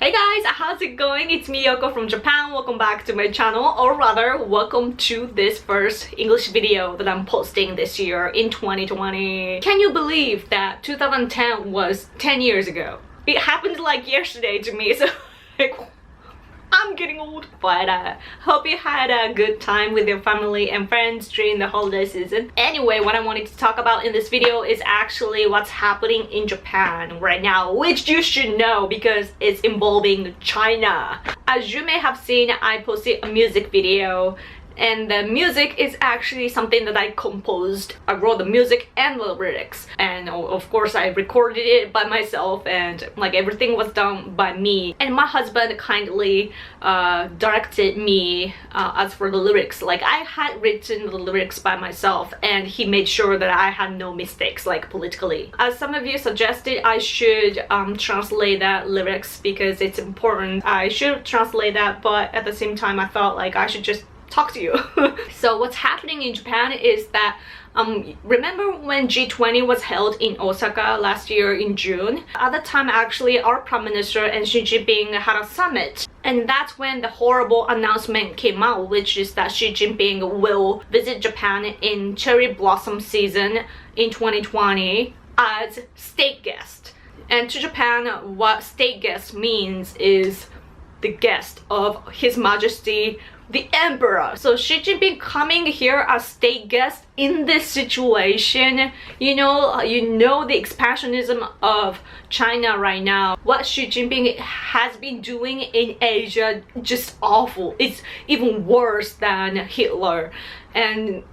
Hey guys, how's it going? It's me Yoko from Japan. Welcome back to my channel, or rather, welcome to this first English video that I'm posting this year in 2020. Can you believe that 2010 was 10 years ago? It happened like yesterday to me, so I'm getting old. But hope you had a good time with your family and friends during the holiday season. Anyway, what I wanted to talk about in this video is actually what's happening in Japan right now, which you should know because it's involving China. As you may have seen, I posted a music video, and the music is actually something that I composed. I wrote the music and the lyrics, and of course I recorded it by myself, and like everything was done by me, and my husband kindly directed me as for the lyrics. Like, I had written the lyrics by myself, and he made sure that I had no mistakes, like politically. As some of you suggested, I should translate that lyrics because it's important. I should translate that, but at the same time I thought like I should just talk to you. So what's happening in Japan is that remember when G20 was held in Osaka last year in June? At the time, actually, our Prime Minister and Xi Jinping had a summit, and that's when the horrible announcement came out, which is that Xi Jinping will visit Japan in cherry blossom season in 2020 as state guest. And to Japan, what state guest means is the guest of His Majesty the Emperor. So Xi Jinping coming here as state guest in this situation, you know the expansionism of China right now. What Xi Jinping has been doing in Asia, just awful. It's even worse than Hitler, and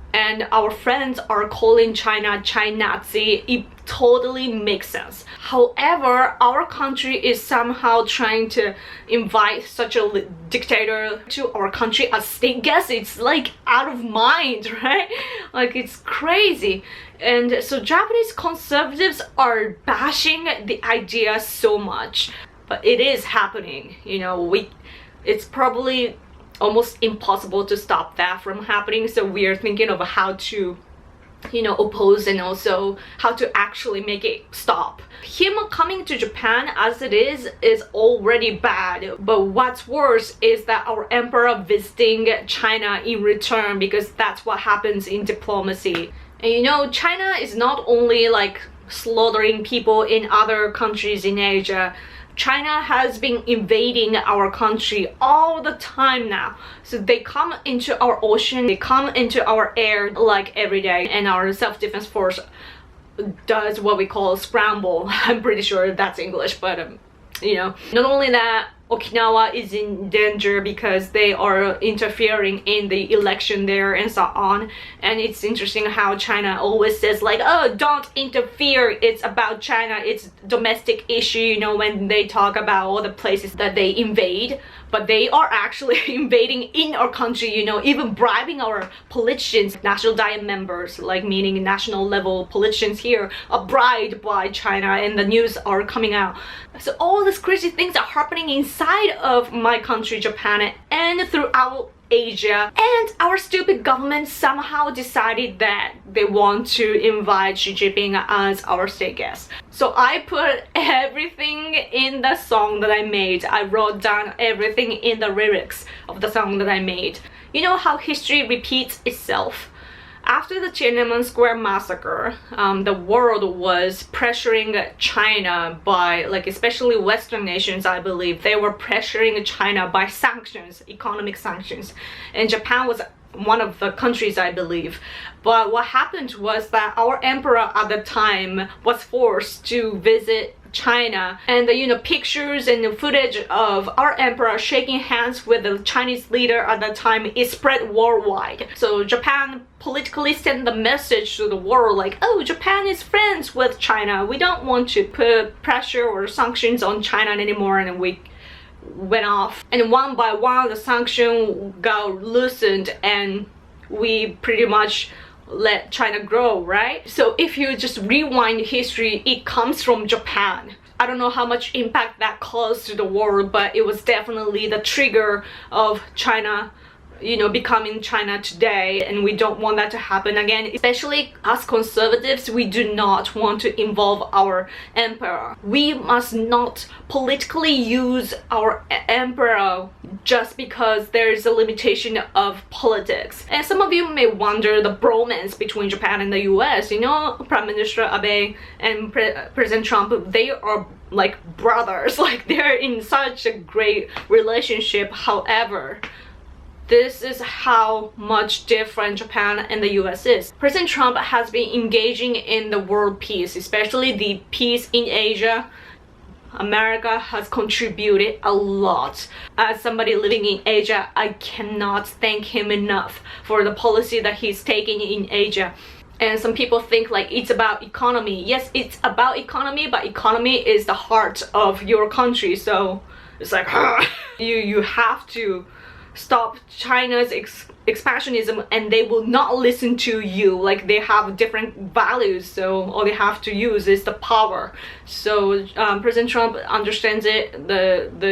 our friends are calling China China-Nazi. It totally makes sense. However, our country is somehow trying to invite such a dictator to our country as state guest. It's like out of mind, right? Like, it's crazy. And so Japanese conservatives are bashing the idea so much, but it is happening. It's probably almost impossible to stop that from happening, so we are thinking of how to oppose, and also how to actually make it stop. Him coming to Japan as it is already bad, but what's worse is that our emperor visiting China in return, because that's what happens in diplomacy. And China is not only like slaughtering people in other countries in Asia. China has been invading our country all the time now. So they come into our ocean, they come into our air like every day, and our self-defense force does what we call scramble. I'm pretty sure that's English, but not only that, Okinawa is in danger because they are interfering in the election there and so on. And it's interesting how China always says like, oh, don't interfere, it's about China, it's domestic issue, when they talk about all the places that they invade. But they are actually invading in our country, even bribing our politicians, National Diet members, like meaning national level politicians here, are bribed by China, and the news are coming out. So all these crazy things are happening inside of my country, Japan, and throughout Asia, and our stupid government somehow decided that they want to invite Xi Jinping as our state guest. So I put everything in the song that I made. I wrote down everything in the lyrics of the song that I made. You know how history repeats itself? After the Tiananmen Square massacre, the world was pressuring China by, especially Western nations, I believe. They were pressuring China by sanctions, economic sanctions. And Japan was one of the countries, I believe. But what happened was that our emperor at the time was forced to visit China, and the pictures and the footage of our emperor shaking hands with the Chinese leader at the time is spread worldwide. So Japan politically sent the message to the world like, oh, Japan is friends with China, we don't want to put pressure or sanctions on China anymore. And we went off, and one by one the sanction got loosened, and we pretty much let China grow, right? So if you just rewind history, it comes from Japan. I don't know how much impact that caused to the world, but it was definitely the trigger of China becoming China today, and we don't want that to happen again. Especially as conservatives, we do not want to involve our emperor. We must not politically use our emperor just because there is a limitation of politics. And some of you may wonder the bromance between Japan and the US. Prime Minister Abe and President Trump, they are like brothers, like they're in such a great relationship. However, this is how much different Japan and the US is. President Trump has been engaging in the world peace, especially the peace in Asia. America has contributed a lot. As somebody living in Asia, I cannot thank him enough for the policy that he's taking in Asia. And some people think like it's about economy. Yes, it's about economy, but economy is the heart of your country. So it's like you have to stop China's expansionism, and they will not listen to you. Like, they have different values, so all they have to use is the power. So President Trump understands it.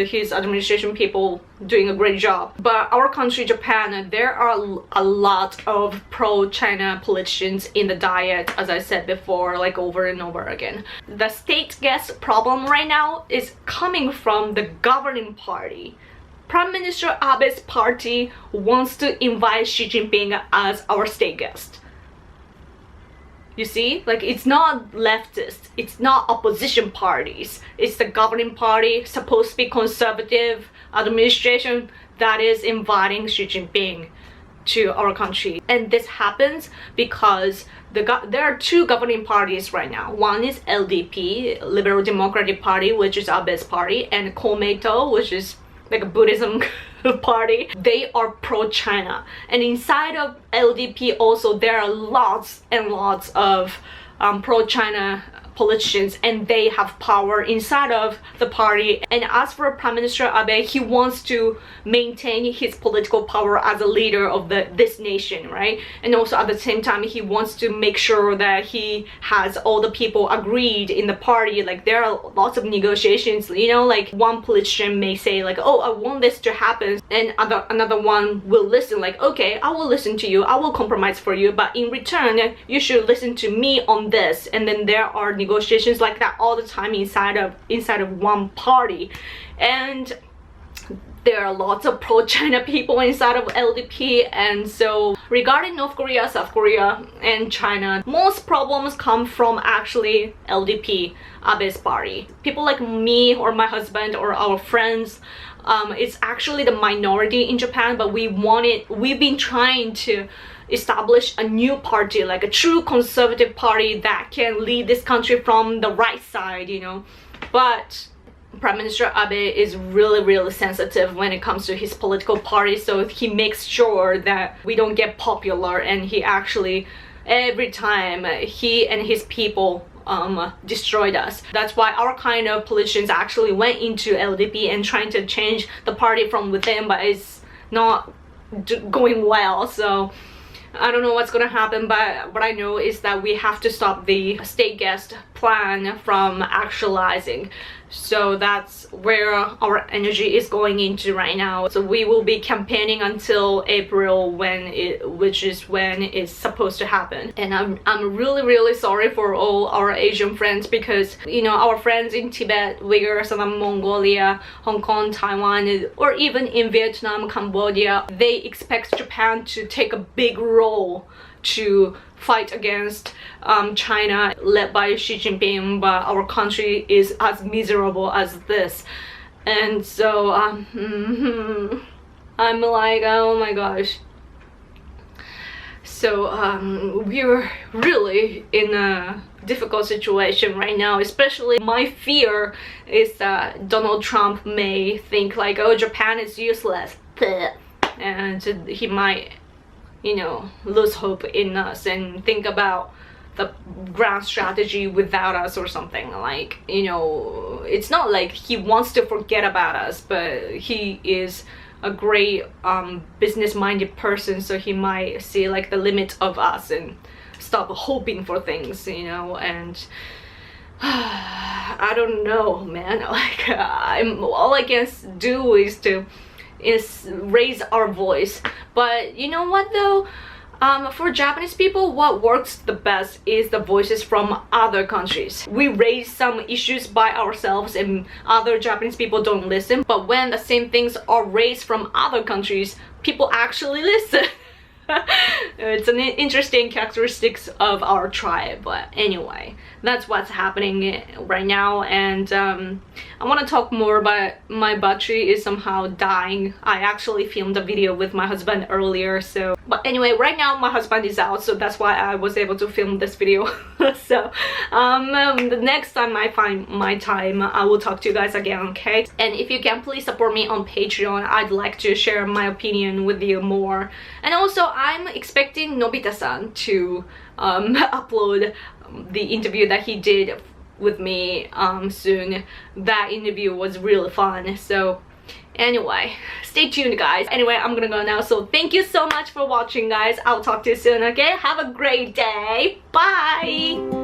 His administration people doing a great job. But our country, Japan, there are a lot of pro-China politicians in the diet, as I said before, like over and over again. The state guest problem right now is coming from the governing party. Prime Minister Abe's party wants to invite Xi Jinping as our state guest. You see, like, it's not leftist, it's not opposition parties, it's the governing party, supposed to be conservative administration, that is inviting Xi Jinping to our country. And this happens because there are two governing parties right now. One is LDP, Liberal Democratic Party, which is Abe's party, and Komeito, which is like a Buddhism party. They are pro-China, and inside of LDP also there are lots and lots of pro-China politicians, and they have power inside of the party. And as for Prime Minister Abe, he wants to maintain his political power as a leader of this nation, right? And also at the same time, he wants to make sure that he has all the people agreed in the party. Like, there are lots of negotiations, like one politician may say like, oh, I want this to happen, and another one will listen like, okay, I will listen to you, I will compromise for you, but in return you should listen to me on this. And then there are negotiations like that all the time inside of one party. And there are lots of pro-China people inside of LDP. And so regarding North Korea, South Korea, and China, most problems come from actually LDP, Abe's party. People like me or my husband or our friends, it's actually the minority in Japan, but we've been trying to establish a new party, like a true conservative party that can lead this country from the right side, But Prime Minister Abe is really sensitive when it comes to his political party, so he makes sure that we don't get popular, and he actually, every time, he and his people destroyed us. That's why our kind of politicians actually went into LDP and trying to change the party from within, but it's not going well. So I don't know what's gonna happen, but what I know is that we have to stop the state guest plan from actualizing. So that's where our energy is going into right now. So we will be campaigning until April, which is when it's supposed to happen. And I'm really sorry for all our Asian friends, because our friends in Tibet, Uyghurs, Mongolia, Hong Kong, Taiwan, or even in Vietnam, Cambodia, they expect Japan to take a big role to fight against China led by Xi Jinping, but our country is as miserable as this. And so I'm like, oh my gosh. So we're really in a difficult situation right now. Especially my fear is that Donald Trump may think like, oh, Japan is useless, and he might lose hope in us and think about the grand strategy without us or something. Like, it's not like he wants to forget about us, but he is a great business-minded person, so he might see like the limit of us and stop hoping for things, and I don't know, man. Like, all I can do is to is raise our voice. But you know what though? For Japanese people, what works the best is the voices from other countries. We raise some issues by ourselves and other Japanese people don't listen. But when the same things are raised from other countries, people actually listen. It's an interesting characteristics of our tribe. But anyway, that's what's happening right now. And I want to talk more, but my battery is somehow dying. I actually filmed a video with my husband earlier, so but anyway, right now my husband is out, so that's why I was able to film this video. So the next time I find my time, I will talk to you guys again, okay? And if you can, please support me on Patreon. I'd like to share my opinion with you more. And also, I'm expecting Nobita-san to upload the interview that he did with me soon. That interview was really fun. So anyway, stay tuned guys. Anyway, I'm gonna go now, so thank you so much for watching guys. I'll talk to you soon, okay? Have a great day. Bye. Bye.